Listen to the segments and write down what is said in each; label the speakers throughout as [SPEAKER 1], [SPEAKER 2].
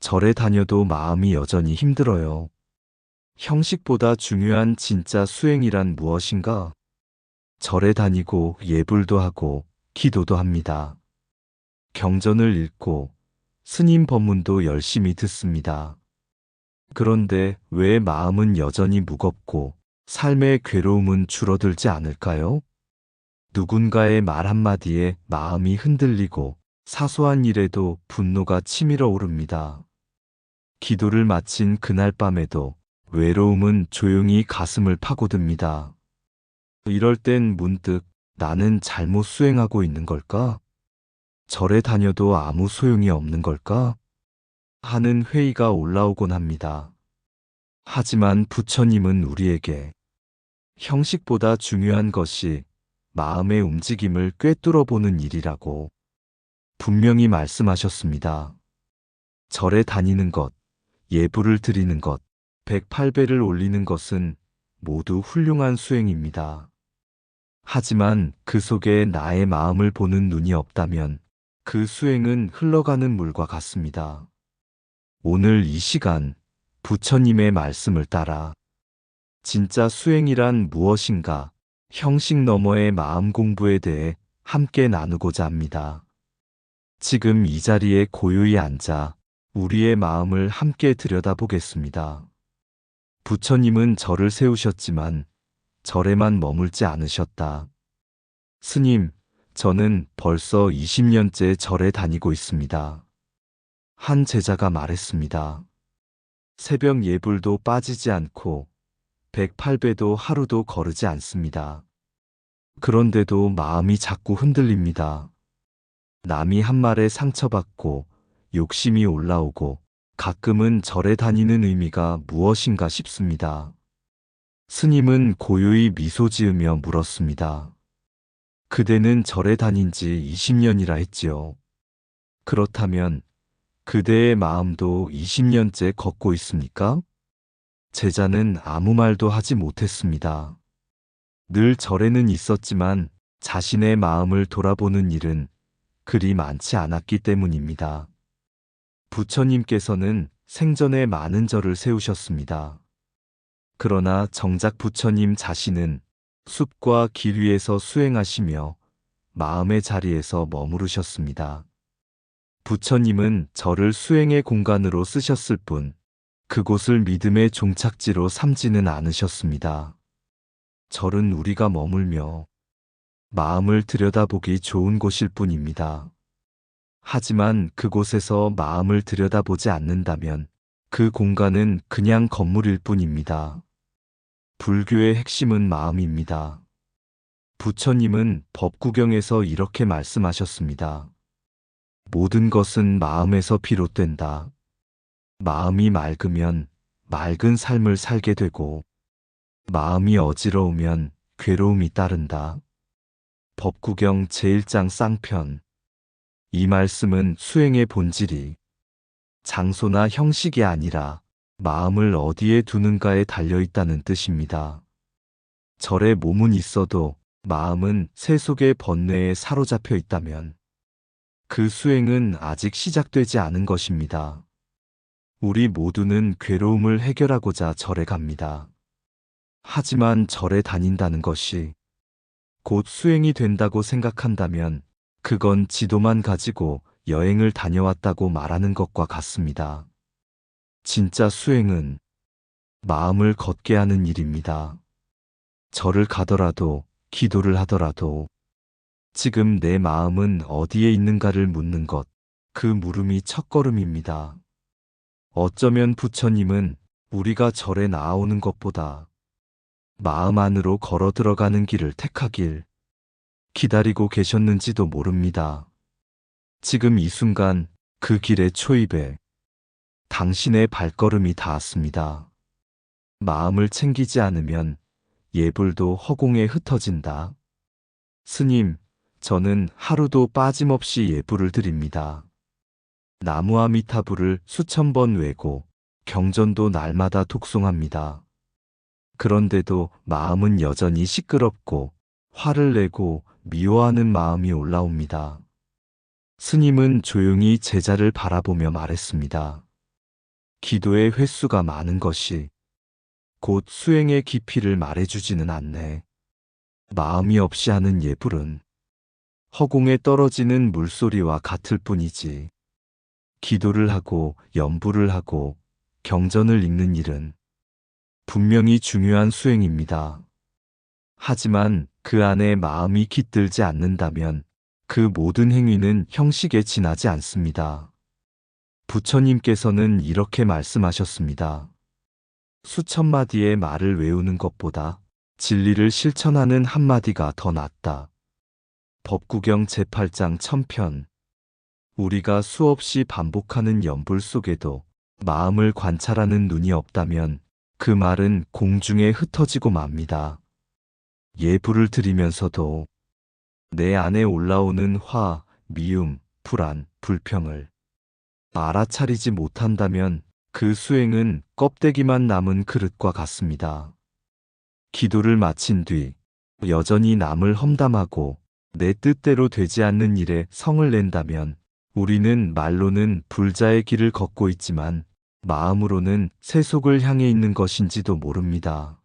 [SPEAKER 1] 절에 다녀도 마음이 여전히 힘들어요. 형식보다 중요한 진짜 수행이란 무엇인가? 절에 다니고 예불도 하고 기도도 합니다. 경전을 읽고 스님 법문도 열심히 듣습니다. 그런데 왜 마음은 여전히 무겁고 삶의 괴로움은 줄어들지 않을까요? 누군가의 말 한마디에 마음이 흔들리고 사소한 일에도 분노가 치밀어 오릅니다. 기도를 마친 그날 밤에도 외로움은 조용히 가슴을 파고듭니다. 이럴 땐 문득 나는 잘못 수행하고 있는 걸까? 절에 다녀도 아무 소용이 없는 걸까? 하는 회의가 올라오곤 합니다. 하지만 부처님은 우리에게 형식보다 중요한 것이 마음의 움직임을 꿰뚫어 보는 일이라고 분명히 말씀하셨습니다. 절에 다니는 것, 예불을 드리는 것, 108배를 올리는 것은 모두 훌륭한 수행입니다. 하지만 그 속에 나의 마음을 보는 눈이 없다면 그 수행은 흘러가는 물과 같습니다. 오늘 이 시간 부처님의 말씀을 따라 진짜 수행이란 무엇인가 형식 너머의 마음 공부에 대해 함께 나누고자 합니다. 지금 이 자리에 고요히 앉아 우리의 마음을 함께 들여다보겠습니다. 부처님은 절을 세우셨지만 절에만 머물지 않으셨다. 스님, 저는 벌써 20년째 절에 다니고 있습니다. 한 제자가 말했습니다. 새벽 예불도 빠지지 않고 108배도 하루도 거르지 않습니다. 그런데도 마음이 자꾸 흔들립니다. 남이 한 말에 상처받고 욕심이 올라오고 가끔은 절에 다니는 의미가 무엇인가 싶습니다. 스님은 고요히 미소 지으며 물었습니다. 그대는 절에 다닌 지 20년이라 했지요. 그렇다면 그대의 마음도 20년째 걷고 있습니까? 제자는 아무 말도 하지 못했습니다. 늘 절에는 있었지만 자신의 마음을 돌아보는 일은 그리 많지 않았기 때문입니다. 부처님께서는 생전에 많은 절을 세우셨습니다. 그러나 정작 부처님 자신은 숲과 길 위에서 수행하시며 마음의 자리에서 머무르셨습니다. 부처님은 절을 수행의 공간으로 쓰셨을 뿐 그곳을 믿음의 종착지로 삼지는 않으셨습니다. 절은 우리가 머물며 마음을 들여다보기 좋은 곳일 뿐입니다. 하지만 그곳에서 마음을 들여다보지 않는다면 그 공간은 그냥 건물일 뿐입니다. 불교의 핵심은 마음입니다. 부처님은 법구경에서 이렇게 말씀하셨습니다. 모든 것은 마음에서 비롯된다. 마음이 맑으면 맑은 삶을 살게 되고 마음이 어지러우면 괴로움이 따른다. 법구경 제1장 쌍편. 이 말씀은 수행의 본질이 장소나 형식이 아니라 마음을 어디에 두는가에 달려있다는 뜻입니다. 절에 몸은 있어도 마음은 세속의 번뇌에 사로잡혀 있다면 그 수행은 아직 시작되지 않은 것입니다. 우리 모두는 괴로움을 해결하고자 절에 갑니다. 하지만 절에 다닌다는 것이 곧 수행이 된다고 생각한다면 그건 지도만 가지고 여행을 다녀왔다고 말하는 것과 같습니다. 진짜 수행은 마음을 걷게 하는 일입니다. 절을 가더라도 기도를 하더라도 지금 내 마음은 어디에 있는가를 묻는 것, 그 물음이 첫걸음입니다. 어쩌면 부처님은 우리가 절에 나아오는 것보다 마음 안으로 걸어 들어가는 길을 택하길 기다리고 계셨는지도 모릅니다. 지금 이 순간 그 길의 초입에 당신의 발걸음이 닿았습니다. 마음을 챙기지 않으면 예불도 허공에 흩어진다. 스님, 저는 하루도 빠짐없이 예불을 드립니다. 나무아미타불을 수천 번 외고 경전도 날마다 독송합니다. 그런데도 마음은 여전히 시끄럽고 화를 내고 미워하는 마음이 올라옵니다. 스님은 조용히 제자를 바라보며 말했습니다. 기도의 횟수가 많은 것이 곧 수행의 깊이를 말해주지는 않네. 마음이 없이 하는 예불은 허공에 떨어지는 물소리와 같을 뿐이지. 기도를 하고 연불을 하고 경전을 읽는 일은 분명히 중요한 수행입니다. 하지만 그 안에 마음이 깃들지 않는다면 그 모든 행위는 형식에 지나지 않습니다. 부처님께서는 이렇게 말씀하셨습니다. 수천 마디의 말을 외우는 것보다 진리를 실천하는 한마디가 더 낫다. 법구경 제8장 1000편. 우리가 수없이 반복하는 연불 속에도 마음을 관찰하는 눈이 없다면 그 말은 공중에 흩어지고 맙니다. 예불을 드리면서도 내 안에 올라오는 화, 미움, 불안, 불평을 알아차리지 못한다면 그 수행은 껍데기만 남은 그릇과 같습니다. 기도를 마친 뒤 여전히 남을 험담하고 내 뜻대로 되지 않는 일에 성을 낸다면 우리는 말로는 불자의 길을 걷고 있지만 마음으로는 세속을 향해 있는 것인지도 모릅니다.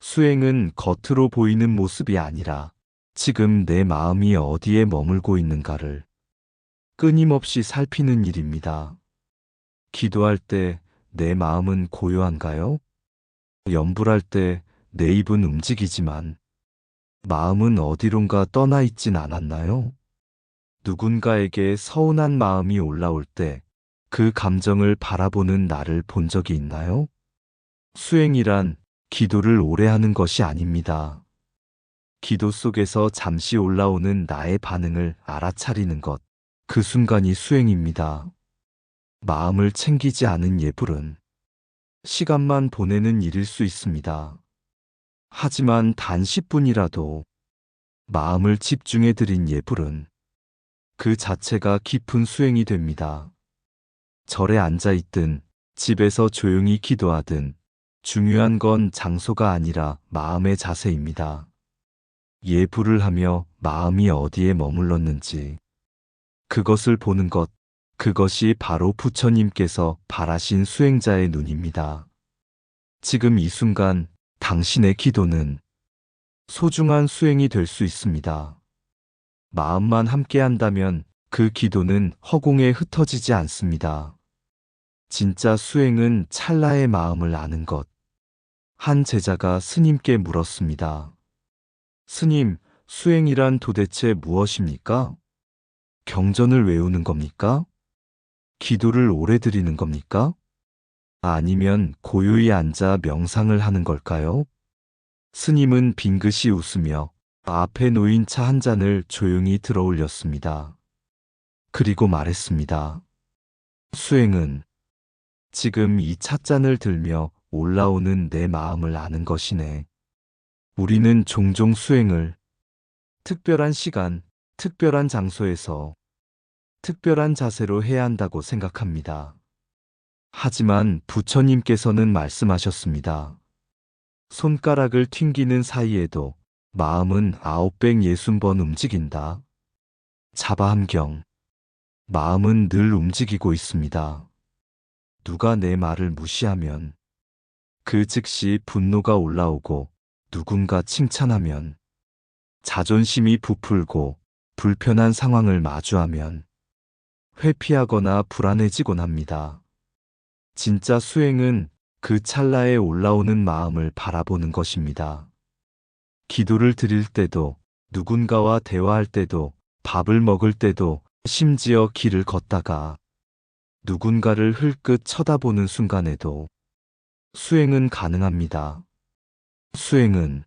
[SPEAKER 1] 수행은 겉으로 보이는 모습이 아니라 지금 내 마음이 어디에 머물고 있는가를 끊임없이 살피는 일입니다. 기도할 때 내 마음은 고요한가요? 연불할 때 내 입은 움직이지만 마음은 어디론가 떠나 있진 않았나요? 누군가에게 서운한 마음이 올라올 때 그 감정을 바라보는 나를 본 적이 있나요? 수행이란 기도를 오래 하는 것이 아닙니다. 기도 속에서 잠시 올라오는 나의 반응을 알아차리는 것, 그 순간이 수행입니다. 마음을 챙기지 않은 예불은 시간만 보내는 일일 수 있습니다. 하지만 단 10분이라도 마음을 집중해 드린 예불은 그 자체가 깊은 수행이 됩니다. 절에 앉아 있든 집에서 조용히 기도하든 중요한 건 장소가 아니라 마음의 자세입니다. 예불을 하며 마음이 어디에 머물렀는지 그것을 보는 것, 그것이 바로 부처님께서 바라신 수행자의 눈입니다. 지금 이 순간 당신의 기도는 소중한 수행이 될 수 있습니다. 마음만 함께 한다면 그 기도는 허공에 흩어지지 않습니다. 진짜 수행은 찰나의 마음을 아는 것. 한 제자가 스님께 물었습니다. 스님, 수행이란 도대체 무엇입니까? 경전을 외우는 겁니까? 기도를 오래 드리는 겁니까? 아니면 고요히 앉아 명상을 하는 걸까요? 스님은 빙긋이 웃으며 앞에 놓인 차 한 잔을 조용히 들어 올렸습니다. 그리고 말했습니다. 수행은 지금 이 찻잔을 들며 올라오는 내 마음을 아는 것이네. 우리는 종종 수행을 특별한 시간, 특별한 장소에서 특별한 자세로 해야 한다고 생각합니다. 하지만 부처님께서는 말씀하셨습니다. 손가락을 튕기는 사이에도 마음은 960번 움직인다. 자바함경. 마음은 늘 움직이고 있습니다. 누가 내 말을 무시하면 그 즉시 분노가 올라오고 누군가 칭찬하면 자존심이 부풀고 불편한 상황을 마주하면 회피하거나 불안해지곤 합니다. 진짜 수행은 그 찰나에 올라오는 마음을 바라보는 것입니다. 기도를 드릴 때도, 누군가와 대화할 때도, 밥을 먹을 때도, 심지어 길을 걷다가 누군가를 흘끗 쳐다보는 순간에도 수행은 가능합니다. 수행은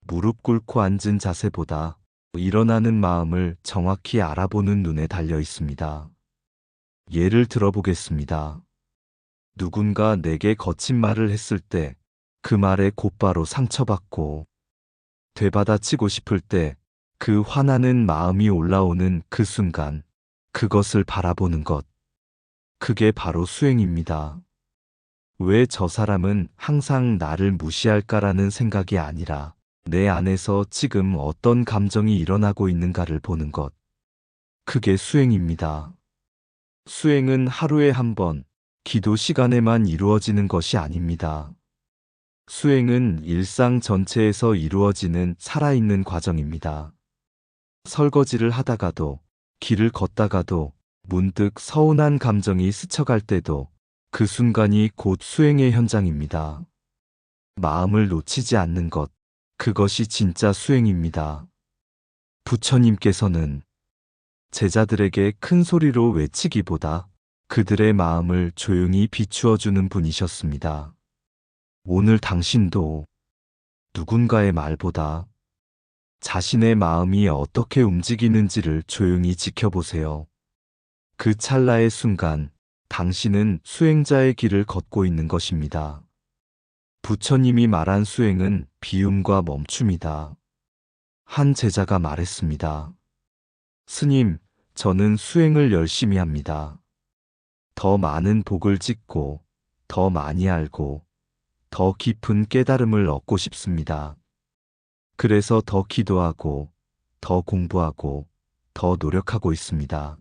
[SPEAKER 1] 무릎 꿇고 앉은 자세보다 일어나는 마음을 정확히 알아보는 눈에 달려 있습니다. 예를 들어보겠습니다. 누군가 내게 거친 말을 했을 때 그 말에 곧바로 상처받고 되받아치고 싶을 때 그 화나는 마음이 올라오는 그 순간 그것을 바라보는 것. 그게 바로 수행입니다. 왜 저 사람은 항상 나를 무시할까라는 생각이 아니라 내 안에서 지금 어떤 감정이 일어나고 있는가를 보는 것. 그게 수행입니다. 수행은 하루에 한 번, 기도 시간에만 이루어지는 것이 아닙니다. 수행은 일상 전체에서 이루어지는 살아있는 과정입니다. 설거지를 하다가도, 길을 걷다가도, 문득 서운한 감정이 스쳐갈 때도 그 순간이 곧 수행의 현장입니다. 마음을 놓치지 않는 것, 그것이 진짜 수행입니다. 부처님께서는 제자들에게 큰 소리로 외치기보다 그들의 마음을 조용히 비추어 주는 분이셨습니다. 오늘 당신도 누군가의 말보다 자신의 마음이 어떻게 움직이는지를 조용히 지켜보세요. 그 찰나의 순간, 당신은 수행자의 길을 걷고 있는 것입니다. 부처님이 말한 수행은 비움과 멈춤이다. 한 제자가 말했습니다. 스님, 저는 수행을 열심히 합니다. 더 많은 복을 짓고, 더 많이 알고, 더 깊은 깨달음을 얻고 싶습니다. 그래서 더 기도하고, 더 공부하고, 더 노력하고 있습니다.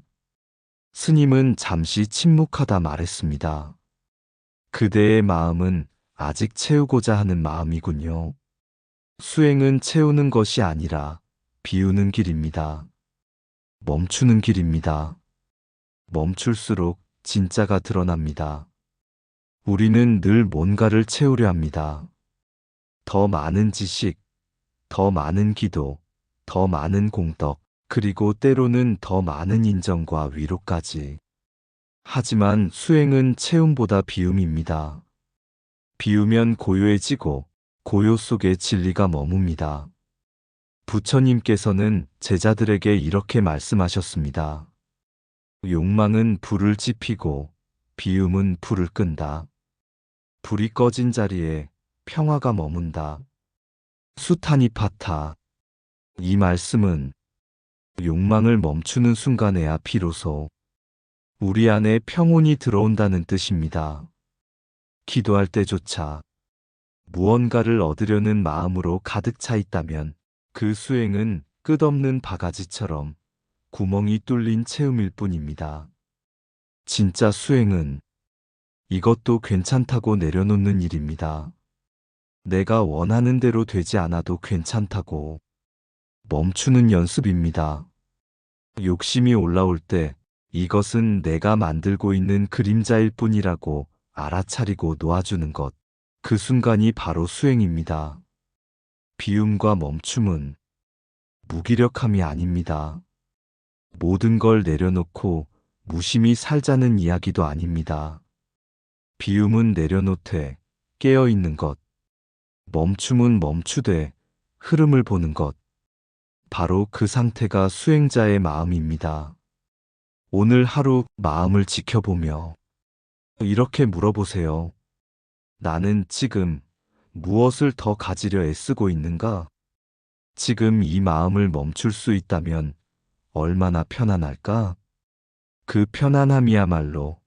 [SPEAKER 1] 스님은 잠시 침묵하다 말했습니다. 그대의 마음은 아직 채우고자 하는 마음이군요. 수행은 채우는 것이 아니라 비우는 길입니다. 멈추는 길입니다. 멈출수록 진짜가 드러납니다. 우리는 늘 뭔가를 채우려 합니다. 더 많은 지식, 더 많은 기도, 더 많은 공덕, 그리고 때로는 더 많은 인정과 위로까지. 하지만 수행은 채움보다 비움입니다. 비우면 고요해지고 고요 속에 진리가 머뭅니다. 부처님께서는 제자들에게 이렇게 말씀하셨습니다. 욕망은 불을 지피고 비움은 불을 끈다. 불이 꺼진 자리에 평화가 머문다. 수타니파타. 이 말씀은 욕망을 멈추는 순간에야 비로소 우리 안에 평온이 들어온다는 뜻입니다. 기도할 때조차 무언가를 얻으려는 마음으로 가득 차 있다면 그 수행은 끝없는 바가지처럼 구멍이 뚫린 채움일 뿐입니다. 진짜 수행은 이것도 괜찮다고 내려놓는 일입니다. 내가 원하는 대로 되지 않아도 괜찮다고 멈추는 연습입니다. 욕심이 올라올 때 이것은 내가 만들고 있는 그림자일 뿐이라고 알아차리고 놓아주는 것. 그 순간이 바로 수행입니다. 비움과 멈춤은 무기력함이 아닙니다. 모든 걸 내려놓고 무심히 살자는 이야기도 아닙니다. 비움은 내려놓되 깨어있는 것. 멈춤은 멈추되 흐름을 보는 것. 바로 그 상태가 수행자의 마음입니다. 오늘 하루 마음을 지켜보며 이렇게 물어보세요. 나는 지금 무엇을 더 가지려 애쓰고 있는가? 지금 이 마음을 멈출 수 있다면 얼마나 편안할까? 그 편안함이야말로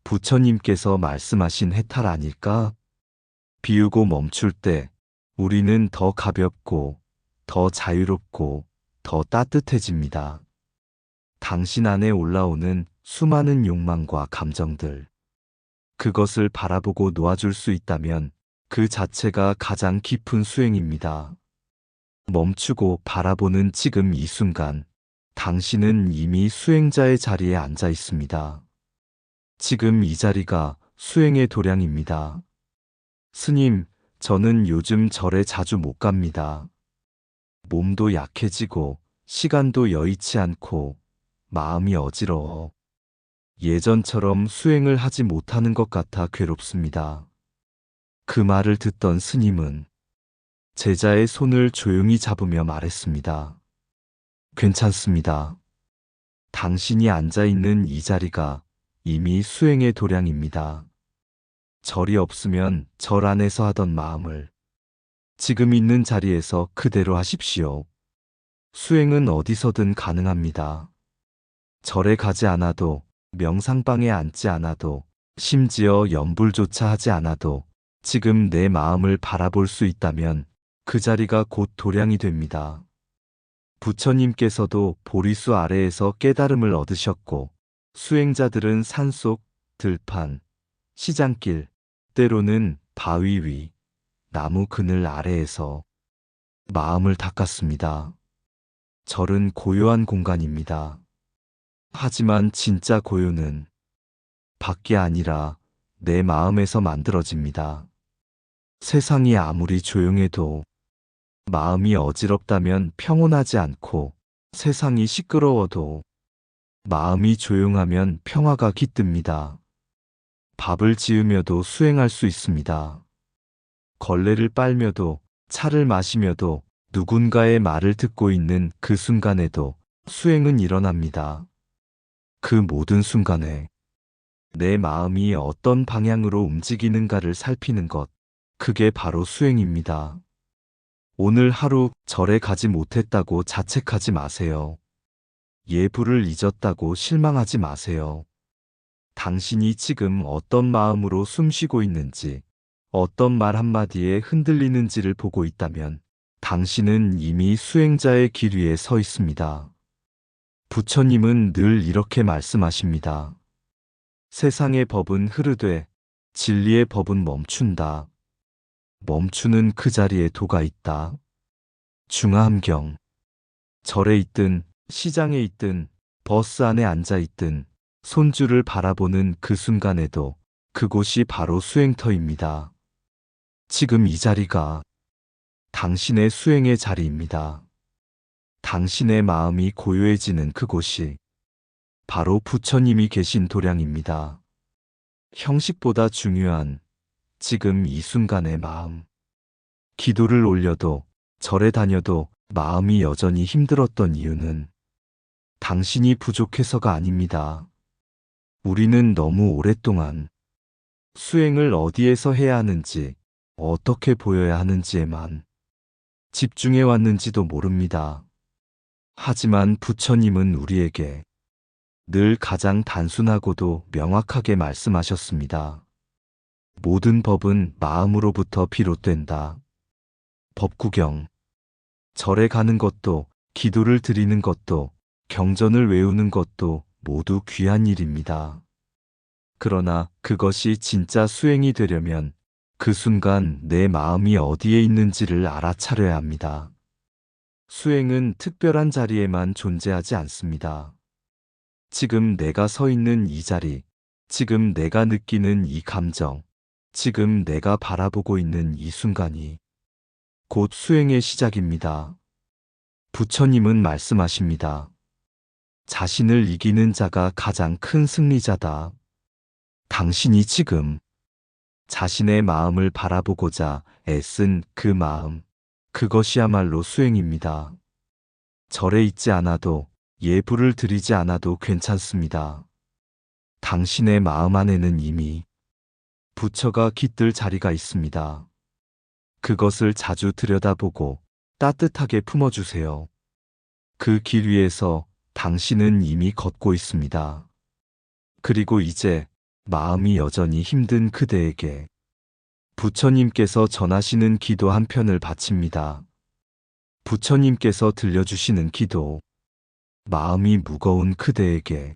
[SPEAKER 1] 부처님께서 말씀하신 해탈 아닐까? 비우고 멈출 때 우리는 더 가볍고 더 자유롭고 더 따뜻해집니다. 당신 안에 올라오는 수많은 욕망과 감정들. 그것을 바라보고 놓아줄 수 있다면 그 자체가 가장 깊은 수행입니다. 멈추고 바라보는 지금 이 순간, 당신은 이미 수행자의 자리에 앉아 있습니다. 지금 이 자리가 수행의 도량입니다. 스님, 저는 요즘 절에 자주 못 갑니다. 몸도 약해지고 시간도 여의치 않고 마음이 어지러워. 예전처럼 수행을 하지 못하는 것 같아 괴롭습니다. 그 말을 듣던 스님은 제자의 손을 조용히 잡으며 말했습니다. 괜찮습니다. 당신이 앉아있는 이 자리가 이미 수행의 도량입니다. 절이 없으면 절 안에서 하던 마음을 지금 있는 자리에서 그대로 하십시오. 수행은 어디서든 가능합니다. 절에 가지 않아도, 명상방에 앉지 않아도, 심지어 염불조차 하지 않아도 지금 내 마음을 바라볼 수 있다면 그 자리가 곧 도량이 됩니다. 부처님께서도 보리수 아래에서 깨달음을 얻으셨고, 수행자들은 산속, 들판, 시장길, 때로는 바위 위, 나무 그늘 아래에서 마음을 닦았습니다. 절은 고요한 공간입니다. 하지만 진짜 고요는 밖이 아니라 내 마음에서 만들어집니다. 세상이 아무리 조용해도 마음이 어지럽다면 평온하지 않고, 세상이 시끄러워도 마음이 조용하면 평화가 깃듭니다. 밥을 지으며도 수행할 수 있습니다. 걸레를 빨며도, 차를 마시며도, 누군가의 말을 듣고 있는 그 순간에도 수행은 일어납니다. 그 모든 순간에 내 마음이 어떤 방향으로 움직이는가를 살피는 것, 그게 바로 수행입니다. 오늘 하루 절에 가지 못했다고 자책하지 마세요. 예불을 잊었다고 실망하지 마세요. 당신이 지금 어떤 마음으로 숨쉬고 있는지, 어떤 말 한마디에 흔들리는지를 보고 있다면 당신은 이미 수행자의 길 위에 서 있습니다. 부처님은 늘 이렇게 말씀하십니다. 세상의 법은 흐르되 진리의 법은 멈춘다. 멈추는 그 자리에 도가 있다. 중화함경. 절에 있든 시장에 있든 버스 안에 앉아 있든 손주를 바라보는 그 순간에도 그곳이 바로 수행터입니다. 지금 이 자리가 당신의 수행의 자리입니다. 당신의 마음이 고요해지는 그곳이 바로 부처님이 계신 도량입니다. 형식보다 중요한 지금 이 순간의 마음. 기도를 올려도 절에 다녀도 마음이 여전히 힘들었던 이유는 당신이 부족해서가 아닙니다. 우리는 너무 오랫동안 수행을 어디에서 해야 하는지, 어떻게 보여야 하는지에만 집중해 왔는지도 모릅니다. 하지만 부처님은 우리에게 늘 가장 단순하고도 명확하게 말씀하셨습니다. 모든 법은 마음으로부터 비롯된다. 법구경. 절에 가는 것도, 기도를 드리는 것도, 경전을 외우는 것도 모두 귀한 일입니다. 그러나 그것이 진짜 수행이 되려면 그 순간 내 마음이 어디에 있는지를 알아차려야 합니다. 수행은 특별한 자리에만 존재하지 않습니다. 지금 내가 서 있는 이 자리, 지금 내가 느끼는 이 감정, 지금 내가 바라보고 있는 이 순간이 곧 수행의 시작입니다. 부처님은 말씀하십니다. 자신을 이기는 자가 가장 큰 승리자다. 당신이 지금 자신의 마음을 바라보고자 애쓴 그 마음, 그것이야말로 수행입니다. 절에 있지 않아도, 예불을 드리지 않아도 괜찮습니다. 당신의 마음 안에는 이미 부처가 깃들 자리가 있습니다. 그것을 자주 들여다보고 따뜻하게 품어주세요. 그 길 위에서 당신은 이미 걷고 있습니다. 그리고 이제 마음이 여전히 힘든 그대에게 부처님께서 전하시는 기도 한 편을 바칩니다. 부처님께서 들려주시는 기도. 마음이 무거운 그대에게,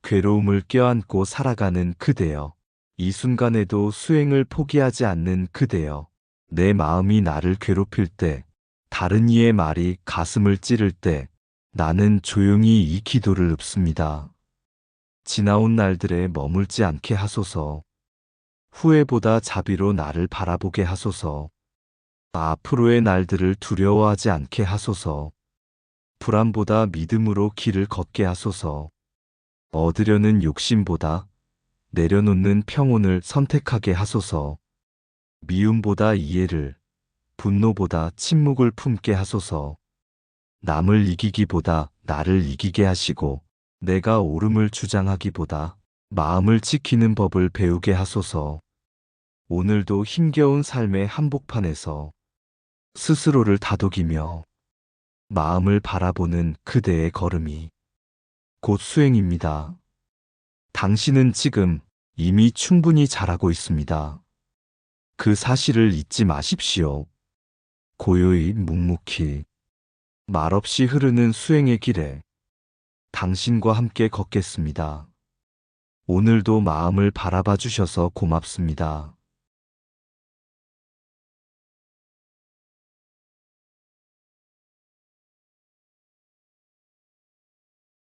[SPEAKER 1] 괴로움을 껴안고 살아가는 그대여, 이 순간에도 수행을 포기하지 않는 그대여, 내 마음이 나를 괴롭힐 때, 다른 이의 말이 가슴을 찌를 때 나는 조용히 이 기도를 읊습니다. 지나온 날들에 머물지 않게 하소서. 후회보다 자비로 나를 바라보게 하소서. 앞으로의 날들을 두려워하지 않게 하소서. 불안보다 믿음으로 길을 걷게 하소서. 얻으려는 욕심보다 내려놓는 평온을 선택하게 하소서. 미움보다 이해를, 분노보다 침묵을 품게 하소서. 남을 이기기보다 나를 이기게 하시고, 내가 옳음을 주장하기보다 마음을 지키는 법을 배우게 하소서. 오늘도 힘겨운 삶의 한복판에서 스스로를 다독이며 마음을 바라보는 그대의 걸음이 곧 수행입니다. 당신은 지금 이미 충분히 잘하고 있습니다. 그 사실을 잊지 마십시오. 고요히 묵묵히 말없이 흐르는 수행의 길에 당신과 함께 걷겠습니다. 오늘도 마음을 바라봐 주셔서 고맙습니다.